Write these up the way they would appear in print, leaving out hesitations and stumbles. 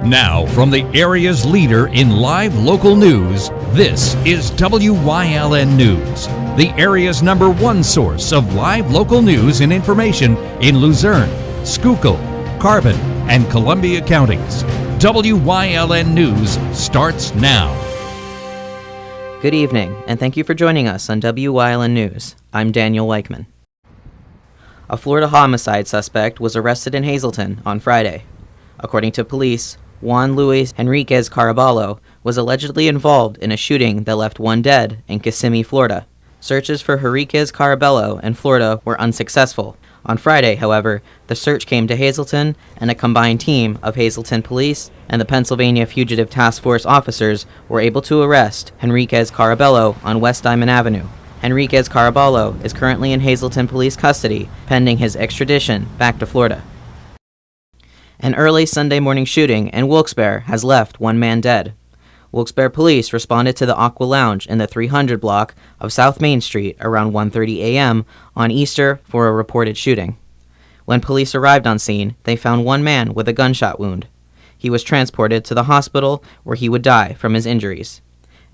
Now, from the area's leader in live local news, this is Wyln News, the area's #1 source of live local news and information in Luzerne, Schuylkill, Carbon, and Columbia counties. Wyln News starts now. Good evening, and thank you for joining us on Wyln News. I'm Daniel Weichman. A Florida homicide suspect was arrested in Hazleton on Friday. According to police, Juan Luis Henriquez Caraballo was allegedly involved in a shooting that left one dead in Kissimmee, Florida. Searches for Henriquez Caraballo in Florida were unsuccessful. On Friday, however, the search came to Hazleton, and a combined team of Hazleton Police and the Pennsylvania Fugitive Task Force officers were able to arrest Henriquez Caraballo on West Diamond Avenue. Henriquez Caraballo is currently in Hazleton Police custody, pending his extradition back to Florida. An early Sunday morning shooting in Wilkes-Barre has left one man dead. Wilkes-Barre police responded to the Aqua Lounge in the 300 block of South Main Street around 1:30 a.m. on Easter for a reported shooting. When police arrived on scene, they found one man with a gunshot wound. He was transported to the hospital where he would die from his injuries.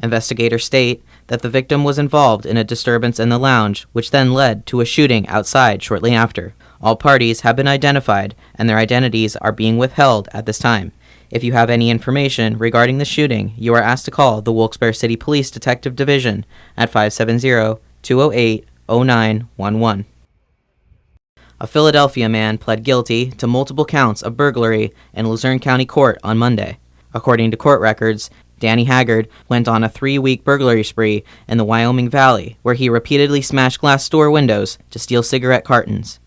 Investigators state that the victim was involved in a disturbance in the lounge, which then led to a shooting outside shortly after. All parties have been identified, and their identities are being withheld at this time. If you have any information regarding the shooting, you are asked to call the Wilkes-Barre City Police Detective Division at 570-208-0911. A Philadelphia man pled guilty to multiple counts of burglary in Luzerne County Court on Monday. According to court records, Danny Haggard went on a 3-week burglary spree in the Wyoming Valley, where he repeatedly smashed glass store windows to steal cigarette cartons.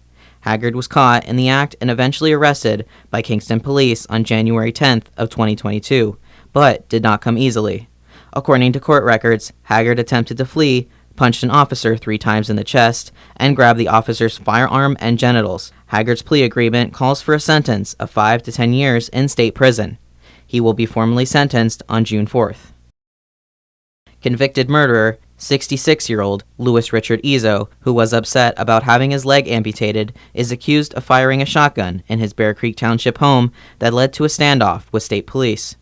Haggard was caught in the act and eventually arrested by Kingston Police on January 10th of 2022, but did not come easily. According to court records, Haggard attempted to flee, punched an officer 3 times in the chest, and grabbed the officer's firearm and genitals. Haggard's plea agreement calls for a sentence of 5 to 10 years in state prison. He will be formally sentenced on June 4th. Convicted murderer 66-year-old Louis Richard Izzo, who was upset about having his leg amputated, is accused of firing a shotgun in his Bear Creek Township home that led to a standoff with state police.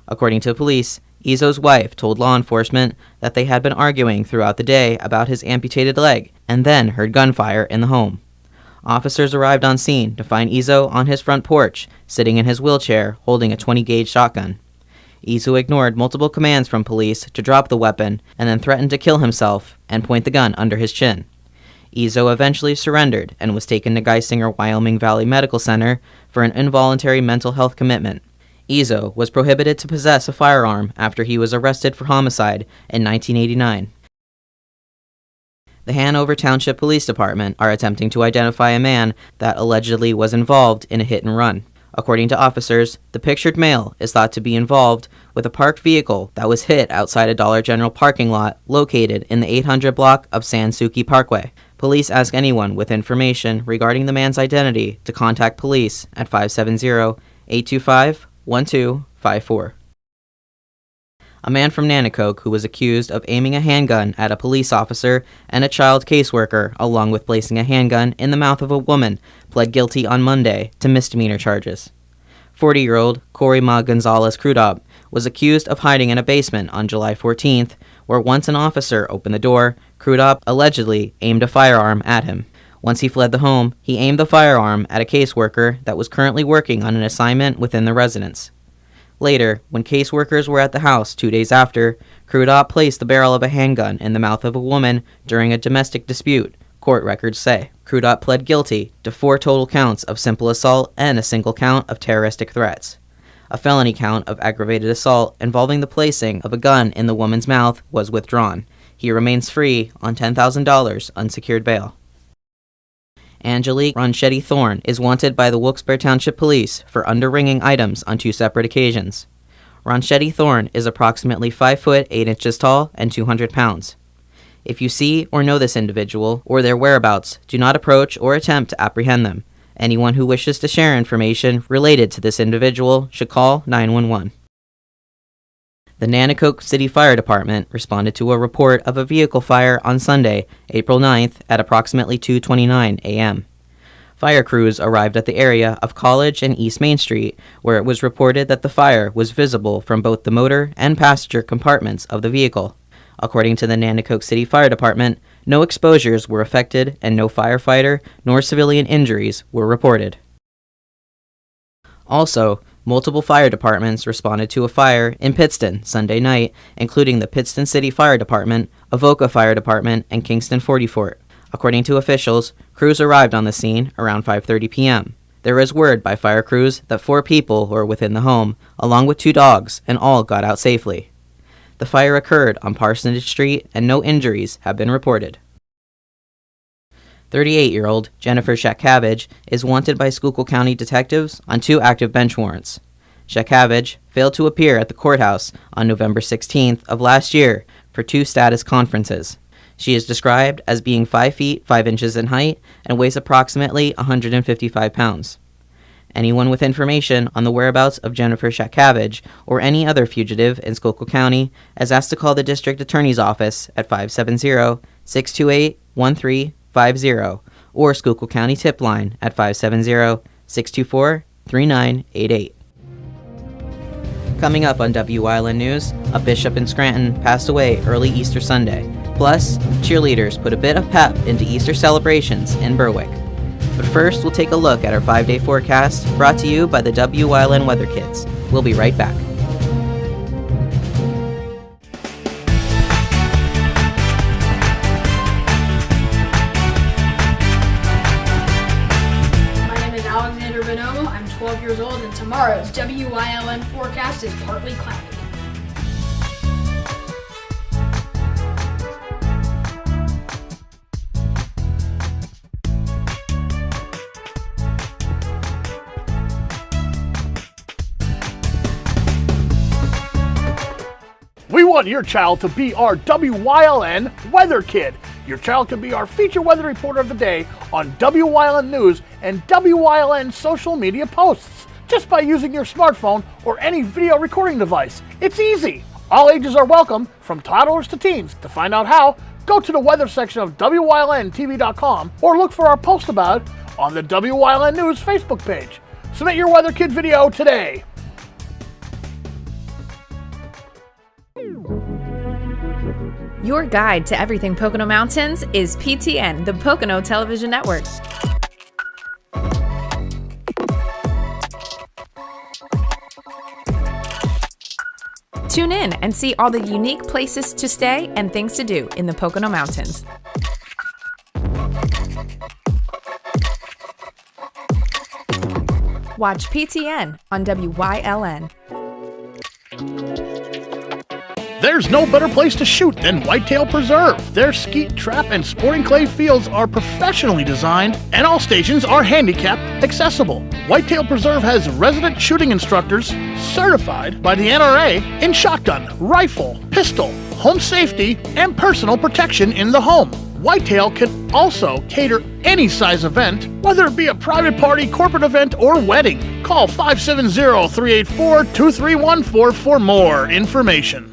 According to police, Izzo's wife told law enforcement that they had been arguing throughout the day about his amputated leg and then heard gunfire in the home. Officers arrived on scene to find Izzo on his front porch, sitting in his wheelchair holding a 20-gauge shotgun. Izzo ignored multiple commands from police to drop the weapon and then threatened to kill himself and point the gun under his chin. Izzo eventually surrendered and was taken to Geisinger Wyoming Valley Medical Center for an involuntary mental health commitment. Izzo was prohibited to possess a firearm after he was arrested for homicide in 1989. The Hanover Township Police Department are attempting to identify a man that allegedly was involved in a hit and run. According to officers, the pictured male is thought to be involved with a parked vehicle that was hit outside a Dollar General parking lot located in the 800 block of Sansuki Parkway. Police ask anyone with information regarding the man's identity to contact police at 570-825-1254. A man from Nanticoke who was accused of aiming a handgun at a police officer and a child caseworker, along with placing a handgun in the mouth of a woman, pled guilty on Monday to misdemeanor charges. 40-year-old Corey Ma Gonzalez Crudop was accused of hiding in a basement on July 14th, where once an officer opened the door, Crudop allegedly aimed a firearm at him. Once he fled the home, he aimed the firearm at a caseworker that was currently working on an assignment within the residence. Later, when caseworkers were at the house 2 days after, Crudop placed the barrel of a handgun in the mouth of a woman during a domestic dispute, court records say. Crudop pled guilty to 4 total counts of simple assault and a single count of terroristic threats. A felony count of aggravated assault involving the placing of a gun in the woman's mouth was withdrawn. He remains free on $10,000 unsecured bail. Angelique Ronchetti Thorne is wanted by the Wilkes-Barre Township Police for underringing items on 2 separate occasions. Ronchetti Thorne is approximately 5 foot 8 inches tall and 200 pounds. If you see or know this individual or their whereabouts, do not approach or attempt to apprehend them. Anyone who wishes to share information related to this individual should call 911. The Nanticoke City Fire Department responded to a report of a vehicle fire on Sunday, April 9th at approximately 2:29 a.m. Fire crews arrived at the area of College and East Main Street, where it was reported that the fire was visible from both the motor and passenger compartments of the vehicle. According to the Nanticoke City Fire Department, no exposures were affected and no firefighter nor civilian injuries were reported. Also, multiple fire departments responded to a fire in Pittston Sunday night, including the Pittston City Fire Department, Avoca Fire Department, and Kingston 40 Fort. According to officials, crews arrived on the scene around 5:30 p.m. There is word by fire crews that 4 people were within the home, along with 2 dogs, and all got out safely. The fire occurred on Parsonage Street, and no injuries have been reported. 38-year-old Jennifer Shackavage is wanted by Schuylkill County detectives on 2 active bench warrants. Shackavage failed to appear at the courthouse on November 16th of last year for 2 status conferences. She is described as being 5 feet 5 inches in height and weighs approximately 155 pounds. Anyone with information on the whereabouts of Jennifer Shackavage or any other fugitive in Schuylkill County is asked to call the District Attorney's Office at 570-628-1350 or Schuylkill County Tip Line at 570-624-3988. Coming up on Wyln News, a bishop in Scranton passed away early Easter Sunday. Plus, cheerleaders put a bit of pep into Easter celebrations in Berwick. But first, we'll take a look at our 5-day forecast brought to you by the Wyln Weather Kids. We'll be right back. My name is Alexander Bonomo. I'm 12 years old, and tomorrow's Wyln forecast is partly cloudy. We want your child to be our Wyln Weather Kid. Your child can be our feature weather reporter of the day on Wyln News and Wyln social media posts just by using your smartphone or any video recording device. It's easy. All ages are welcome, from toddlers to teens. To find out how, go to the weather section of WYLNTV.com or look for our post about it on the Wyln News Facebook page. Submit your Weather Kid video today. Your guide to everything Pocono Mountains is PTN, the Pocono Television Network. Tune in and see all the unique places to stay and things to do in the Pocono Mountains. Watch PTN on WYLN. There's no better place to shoot than Whitetail Preserve. Their skeet, trap, and sporting clay fields are professionally designed, and all stations are handicap accessible. Whitetail Preserve has resident shooting instructors certified by the NRA in shotgun, rifle, pistol, home safety, and personal protection in the home. Whitetail can also cater any size event, whether it be a private party, corporate event, or wedding. Call 570-384-2314 for more information.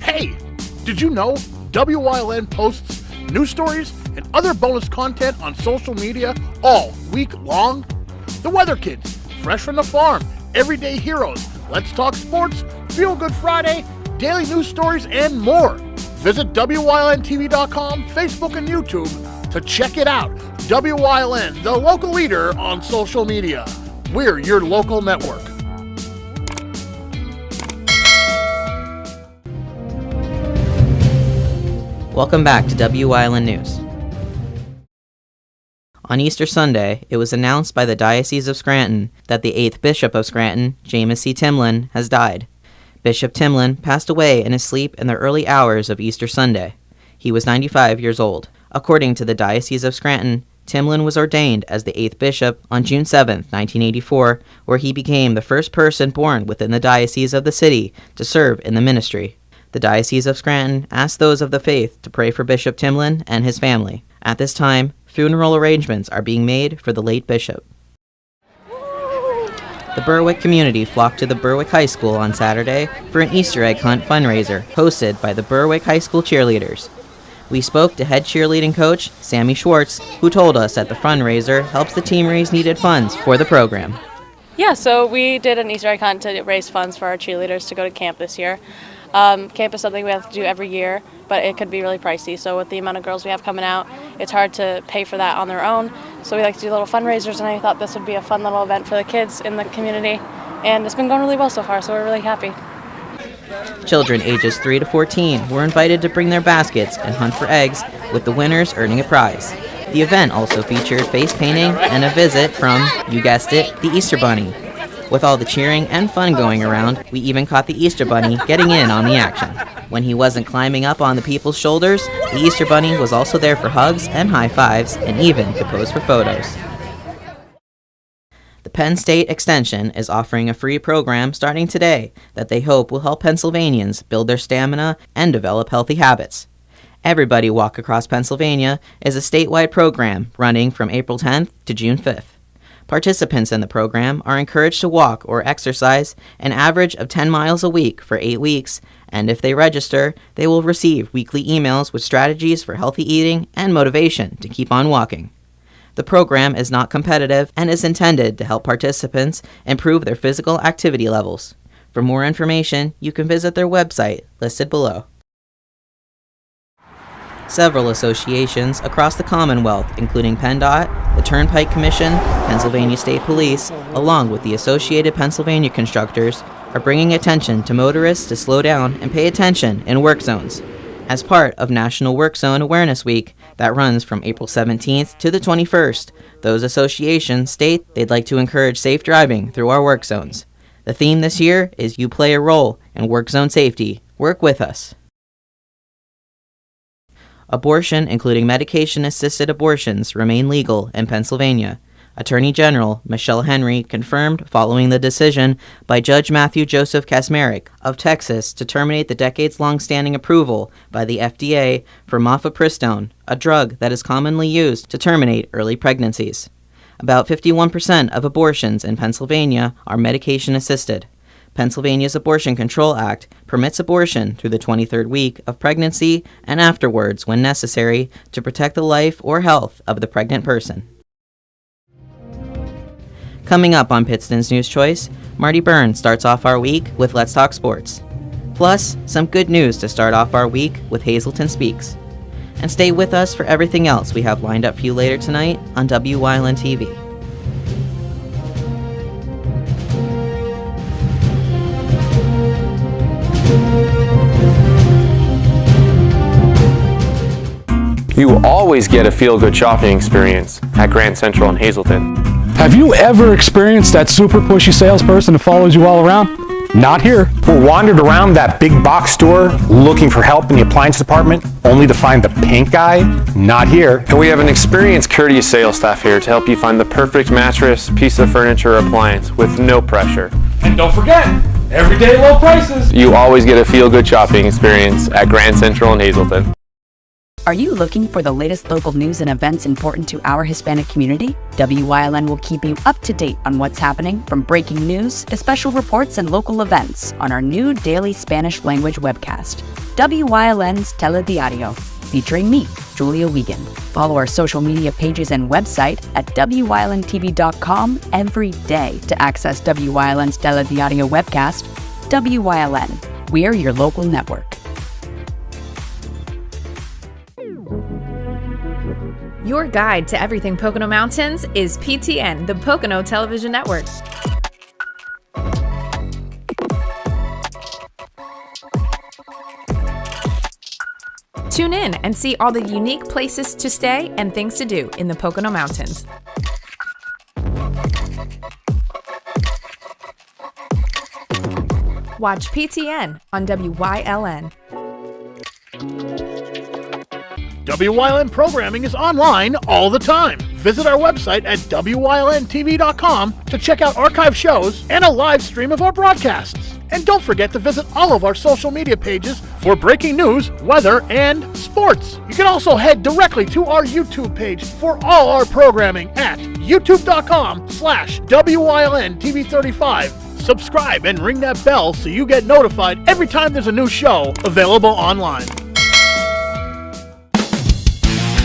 Hey, did you know Wyln posts news stories and other bonus content on social media all week long? The Weather Kids, Fresh from the Farm, Everyday Heroes, Let's Talk Sports, Feel Good Friday, daily news stories, and more. Visit WYLNTV.com, Facebook, and YouTube to check it out. Wyln, the local leader on social media. We're your local network. Welcome back to Wyln News. On Easter Sunday, it was announced by the Diocese of Scranton that the 8th Bishop of Scranton, James C. Timlin, has died. Bishop Timlin passed away in his sleep in the early hours of Easter Sunday. He was 95 years old. According to the Diocese of Scranton, Timlin was ordained as the 8th Bishop on June 7, 1984, where he became the first person born within the diocese of the city to serve in the ministry. The Diocese of Scranton asked those of the faith to pray for Bishop Timlin and his family. At this time, funeral arrangements are being made for the late bishop. The Berwick community flocked to the Berwick High School on Saturday for an Easter egg hunt fundraiser hosted by the Berwick High School cheerleaders. We spoke to head cheerleading coach Sammy Schwartz, who told us that the fundraiser helps the team raise needed funds for the program. Yeah, so we did an Easter egg hunt to raise funds for our cheerleaders to go to camp this year. Camp is something we have to do every year, but it could be really pricey. So with the amount of girls we have coming out, it's hard to pay for that on their own. So we like to do little fundraisers, and I thought this would be a fun little event for the kids in the community. And it's been going really well so far, so we're really happy. Children ages 3 to 14 were invited to bring their baskets and hunt for eggs, with the winners earning a prize. The event also featured face painting and a visit from, you guessed it, the Easter Bunny. With all the cheering and fun going around, we even caught the Easter Bunny getting in on the action. When he wasn't climbing up on the people's shoulders, the Easter Bunny was also there for hugs and high fives, and even to pose for photos. The Penn State Extension is offering a free program starting today that they hope will help Pennsylvanians build their stamina and develop healthy habits. Everybody Walk Across Pennsylvania is a statewide program running from April 10th to June 5th. Participants in the program are encouraged to walk or exercise an average of 10 miles a week for 8 weeks, and if they register, they will receive weekly emails with strategies for healthy eating and motivation to keep on walking. The program is not competitive and is intended to help participants improve their physical activity levels. For more information, you can visit their website listed below. Several associations across the Commonwealth, including PennDOT, the Turnpike Commission, Pennsylvania State Police, along with the Associated Pennsylvania Constructors, are bringing attention to motorists to slow down and pay attention in work zones. As part of National Work Zone Awareness Week that runs from April 17th to the 21st, those associations state they'd like to encourage safe driving through our work zones. The theme this year is You Play a Role in Work Zone Safety. Work with us. Abortion, including medication-assisted abortions, remain legal in Pennsylvania. Attorney General Michelle Henry confirmed following the decision by Judge Matthew Joseph Kaczmarek of Texas to terminate the decades-long standing approval by the FDA for mifepristone, a drug that is commonly used to terminate early pregnancies. About 51% of abortions in Pennsylvania are medication-assisted. Pennsylvania's Abortion Control Act permits abortion through the 23rd week of pregnancy and afterwards when necessary to protect the life or health of the pregnant person. Coming up on Pittston's News Choice, Marty Byrne starts off our week with Let's Talk Sports. Plus, some good news to start off our week with Hazelton Speaks. And stay with us for everything else we have lined up for you later tonight on Wyln TV. You always get a feel-good shopping experience at Grand Central in Hazelton. Have you ever experienced that super pushy salesperson who follows you all around? Not here. Or wandered around that big box store looking for help in the appliance department, only to find the pink guy? Not here. And we have an experienced, courteous sales staff here to help you find the perfect mattress, piece of furniture, or appliance with no pressure. And don't forget, everyday low prices. You always get a feel-good shopping experience at Grand Central in Hazelton. Are you looking for the latest local news and events important to our Hispanic community? WYLN will keep you up to date on what's happening, from breaking news to special reports and local events, on our new daily Spanish language webcast, WYLN's Telediario, featuring me, Julia Wiegand. Follow our social media pages and website at WYLNTV.com every day to access WYLN's Telediario webcast. WYLN, we're your local network. Your guide to everything Pocono Mountains is PTN, the Pocono Television Network. Tune in and see all the unique places to stay and things to do in the Pocono Mountains. Watch PTN on WYLN. WYLN programming is online all the time. Visit our website at WYLNTV.com to check out archive shows and a live stream of our broadcasts. And don't forget to visit all of our social media pages for breaking news, weather, and sports. You can also head directly to our YouTube page for all our programming at youtube.com/WYLNTV35. Subscribe and ring that bell so you get notified every time there's a new show available online.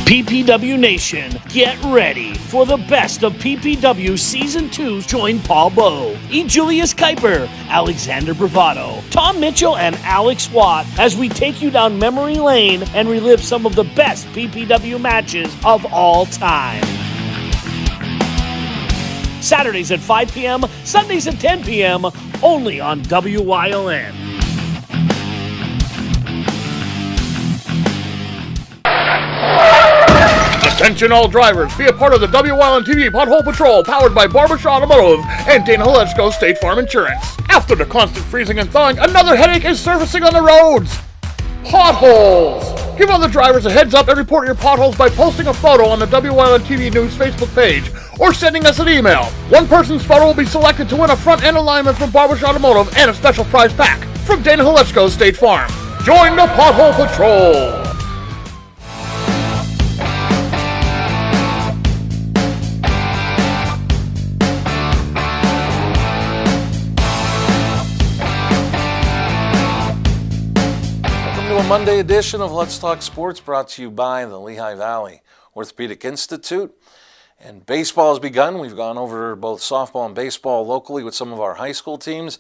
PPW Nation, get ready for the best of PPW Season 2. Join Paul Bowe, E. Julius Kuiper, Alexander Bravado, Tom Mitchell, and Alex Watt as we take you down memory lane and relive some of the best PPW matches of all time. Saturdays at 5 p.m., Sundays at 10 p.m., only on WYLN. Attention all drivers, be a part of the WYLN TV Pothole Patrol powered by Barbershop Automotive and Dana Halechko State Farm Insurance. After the constant freezing and thawing, another headache is surfacing on the roads. Potholes! Give other drivers a heads up and report your potholes by posting a photo on the WYLN TV News Facebook page or sending us an email. One person's photo will be selected to win a front end alignment from Barbershop Automotive and a special prize pack from Dana Halechko State Farm. Join the Pothole Patrol! Monday edition of Let's Talk Sports brought to you by the Lehigh Valley Orthopedic Institute. And baseball has begun. We've gone over both softball and baseball locally with some of our high school teams.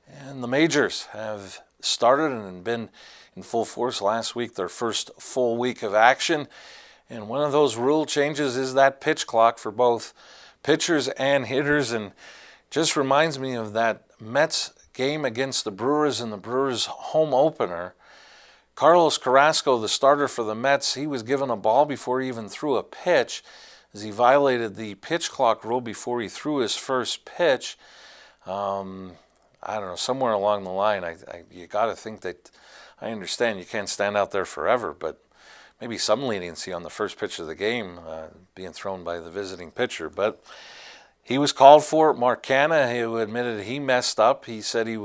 And the majors have started and been in full force last week, their first full week of action. And one of those rule changes is that pitch clock for both pitchers and hitters. And just reminds me of that Mets game against the Brewers in the Brewers home opener. Carlos Carrasco, the starter for the Mets, he was given a ball before he even threw a pitch, as he violated the pitch clock rule before he threw his first pitch. I don't know, somewhere along the line, you got to think that, I understand you can't stand out there forever, but maybe some leniency on the first pitch of the game being thrown by the visiting pitcher. But he was called for it. Mark Canha, who admitted he messed up, he said he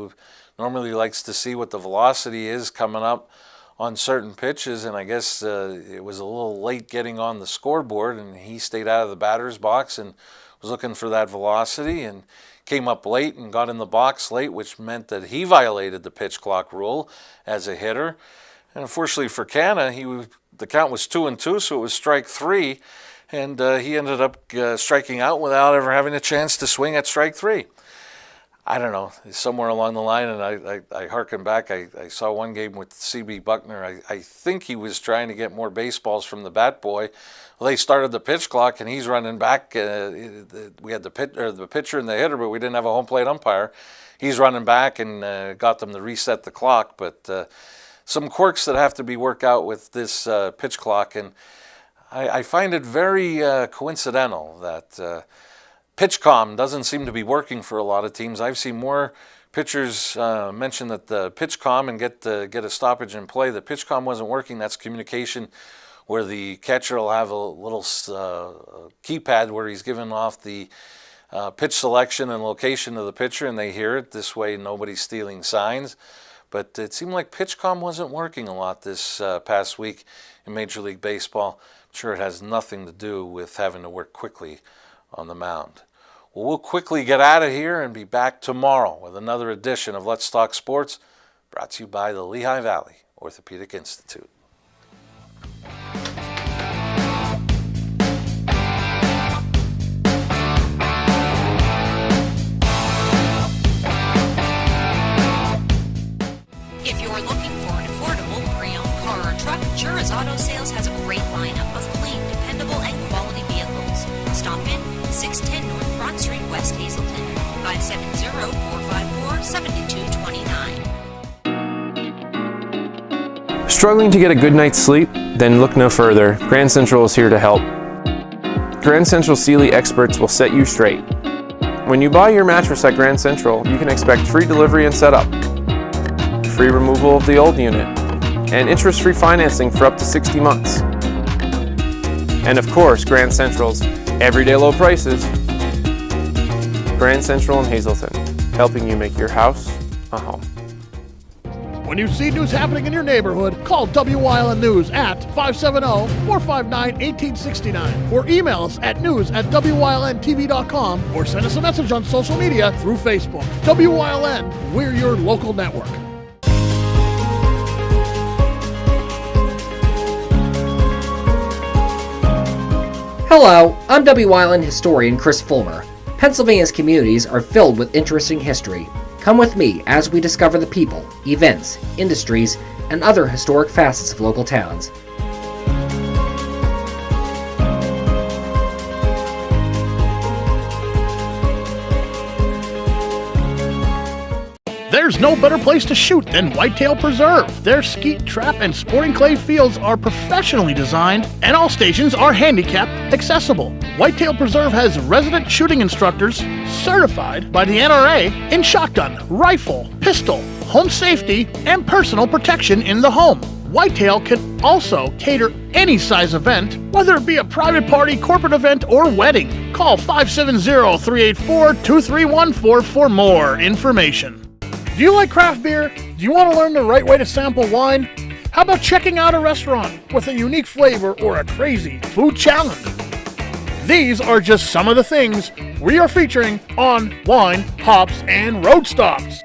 normally likes to see what the velocity is coming up on certain pitches, and I guess it was a little late getting on the scoreboard, and he stayed out of the batter's box and was looking for that velocity and came up late and got in the box late, which meant that he violated the pitch clock rule as a hitter. And unfortunately for Canha, the count was 2-2, so it was strike three, and he ended up striking out without ever having a chance to swing at strike three. I don't know, somewhere along the line, and I hearken back, I saw one game with C.B. Buckner. I think he was trying to get more baseballs from the bat boy. Well, they started the pitch clock, and he's running back. We had the pitcher and the hitter, but we didn't have a home plate umpire. He's running back and got them to reset the clock. But some quirks that have to be worked out with this pitch clock, and I find it very coincidental that PitchCom doesn't seem to be working for a lot of teams. I've seen more pitchers mention that the PitchCom and get a stoppage in play. The PitchCom wasn't working. That's communication where the catcher will have a little keypad where he's giving off the pitch selection and location of the pitcher, and they hear it. This way nobody's stealing signs. But it seemed like PitchCom wasn't working a lot this past week in Major League Baseball. I'm sure it has nothing to do with having to work quickly on the mound. Well, we'll quickly get out of here and be back tomorrow with another edition of Let's Talk Sports, brought to you by the Lehigh Valley Orthopedic Institute. If you're looking for an affordable pre-owned car or truck, Chura's Auto Sales has a great lineup of clean, dependable, and quality vehicles. Stop in 610 North Broad Street, West Hazleton, 570-454-7229. Struggling to get a good night's sleep? Then look no further. Grand Central is here to help. Grand Central Sealy experts will set you straight. When you buy your mattress at Grand Central, you can expect free delivery and setup, free removal of the old unit, and interest-free financing for up to 60 months. And of course, Grand Central's everyday low prices. Grand Central in Hazleton, helping you make your house a home. When you see news happening in your neighborhood, call WYLN News at 570-459-1869 or email us at news@WYLNTV.com or send us a message on social media through Facebook. WYLN, we're your local network. Hello, I'm Wyln historian Chris Fulmer. Pennsylvania's communities are filled with interesting history. Come with me as we discover the people, events, industries, and other historic facets of local towns. There's no better place to shoot than Whitetail Preserve. Their skeet, trap, and sporting clay fields are professionally designed, and all stations are handicap accessible. Whitetail Preserve has resident shooting instructors certified by the NRA in shotgun, rifle, pistol, home safety, and personal protection in the home. Whitetail can also cater any size event, whether it be a private party, corporate event, or wedding. Call 570-384-2314 for more information. Do you like craft beer? Do you want to learn the right way to sample wine? How about checking out a restaurant with a unique flavor or a crazy food challenge? These are just some of the things we are featuring on Wine, Hops, and Road Stops.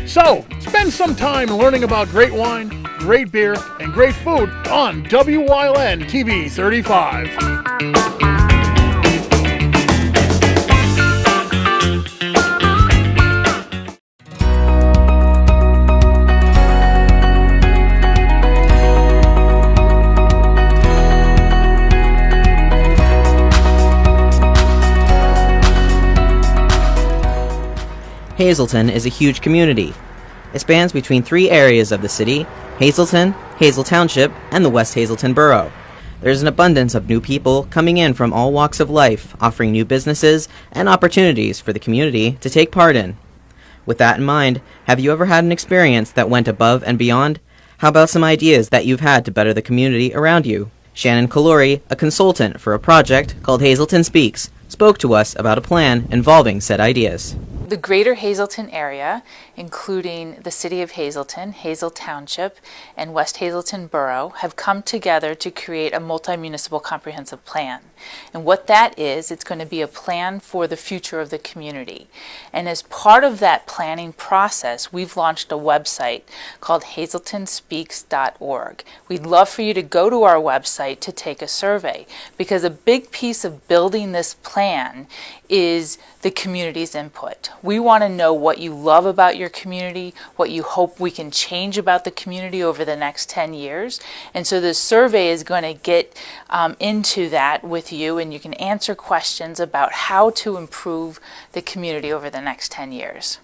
So, spend some time learning about great wine, great beer, and great food on WYLN TV 35. Hazleton is a huge community. It spans between three areas of the city: Hazleton, Hazel Township, and the West Hazleton Borough. There's an abundance of new people coming in from all walks of life, offering new businesses and opportunities for the community to take part in. With that in mind, have you ever had an experience that went above and beyond? How about some ideas that you've had to better the community around you? Shannon Kalori, a consultant for a project called Hazleton Speaks, spoke to us about a plan involving said ideas. The greater Hazleton area, including the city of Hazleton, Hazel Township, and West Hazleton Borough, have come together to create a multi-municipal comprehensive plan. And what that is, it's going to be a plan for the future of the community. And as part of that planning process, we've launched a website called hazletonspeaks.org. We'd love for you to go to our website to take a survey, because a big piece of building this plan is the community's input. We want to know what you love about your community, what you hope we can change about the community over the next 10 years. And so this survey is going to get into that with you, and you can answer questions about how to improve the community over the next 10 years.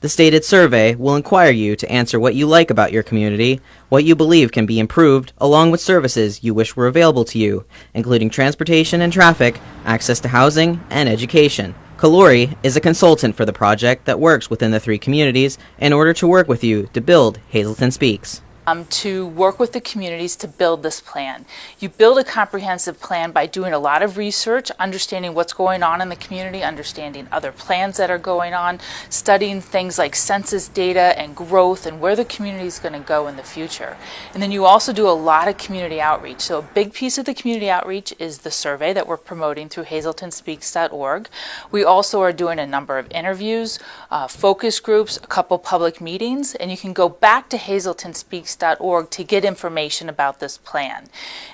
The stated survey will inquire you to answer what you like about your community, what you believe can be improved, along with services you wish were available to you, including transportation and traffic, access to housing, and education. Kalori is a consultant for the project that works within the three communities in order to work with you to build Hazleton Speaks. To work with the communities to build this plan. You build a comprehensive plan by doing a lot of research, understanding what's going on in the community, understanding other plans that are going on, studying things like census data and growth and where the community is going to go in the future. And then you also do a lot of community outreach. So a big piece of the community outreach is the survey that we're promoting through hazletonspeaks.org. We also are doing a number of interviews, focus groups, a couple public meetings, and you can go back to hazletonspeaks.org to get information about this plan.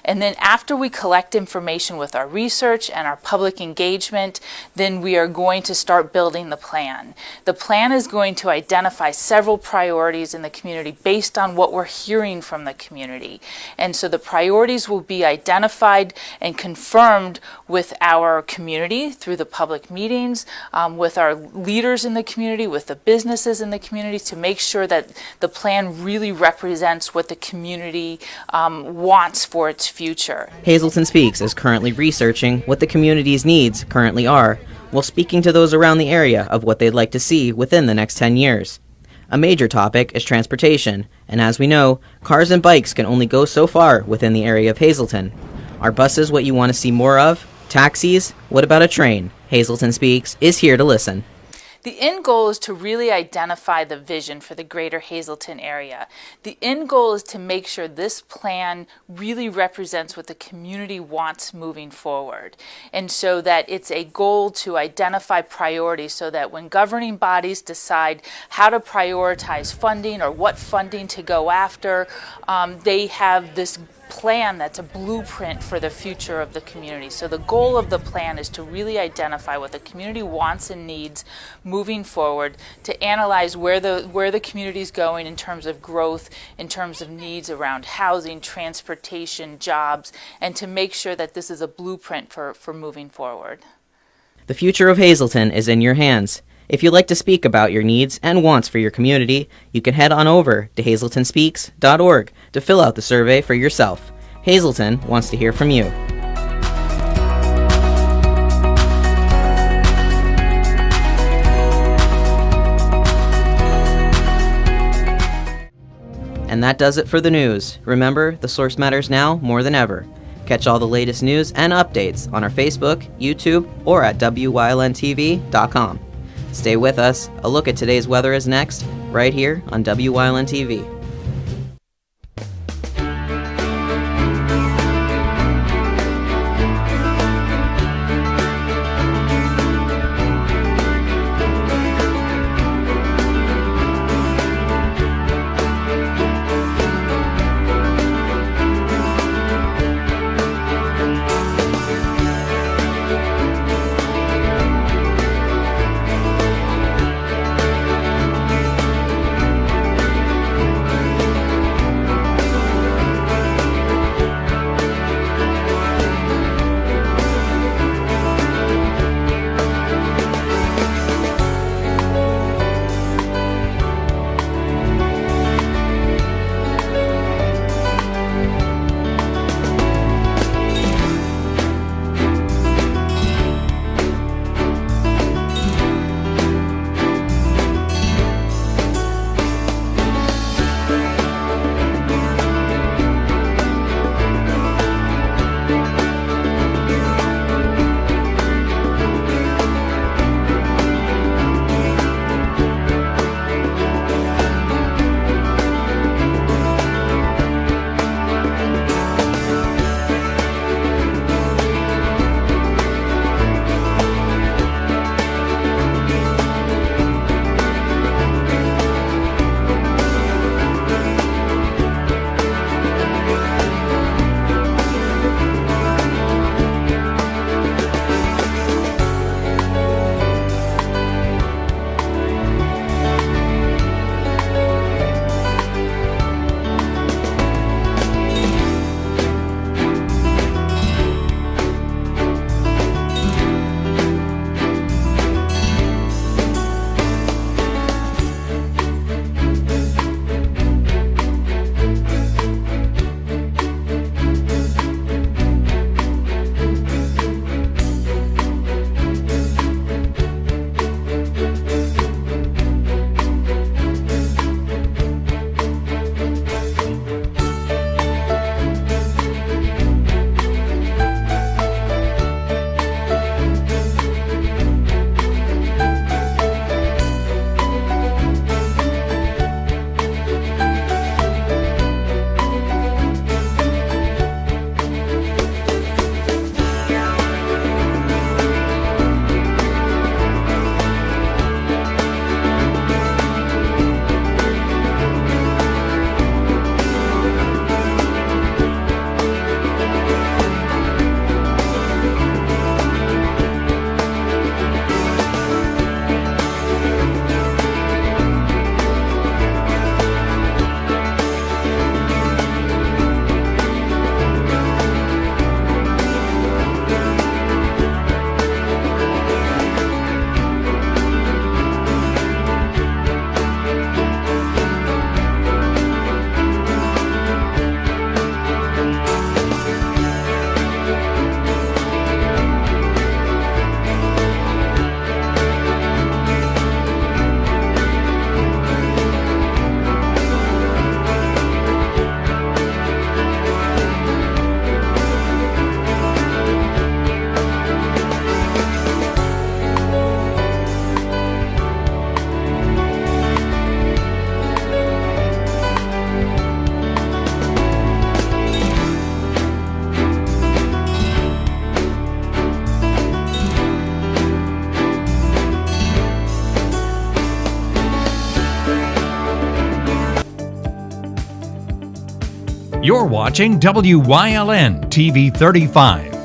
And then after we collect information with our research and our public engagement, then we are going to start building the plan. The plan is going to identify several priorities in the community based on what we're hearing from the community. And so the priorities will be identified and confirmed with our community through the public meetings, with our leaders in the community, with the businesses in the community, to make sure that the plan really represents what the community wants for its future. Hazleton Speaks is currently researching what the community's needs currently are, while speaking to those around the area of what they'd like to see within the next 10 years. A major topic is transportation, and as we know, cars and bikes can only go so far within the area of Hazleton. Are buses what you want to see more of? Taxis? What about a train? Hazleton Speaks is here to listen. The end goal is to really identify the vision for the greater Hazleton area. The end goal is to make sure this plan really represents what the community wants moving forward. And so that it's a goal to identify priorities so that when governing bodies decide how to prioritize funding or what funding to go after, they have this plan that's a blueprint for the future of the community. So the goal of the plan is to really identify what the community wants and needs moving forward, to analyze where the community is going in terms of growth, in terms of needs around housing, transportation, jobs, and to make sure that this is a blueprint for moving forward. The future of Hazleton is in your hands. If you'd like to speak about your needs and wants for your community, you can head on over to hazletonspeaks.org to fill out the survey for yourself. Hazleton wants to hear from you. And that does it for the news. Remember, the source matters now more than ever. Catch all the latest news and updates on our Facebook, YouTube, or at WYLNTV.com. Stay with us. A look at today's weather is next, right here on Wyln TV. You're watching WYLN TV 35.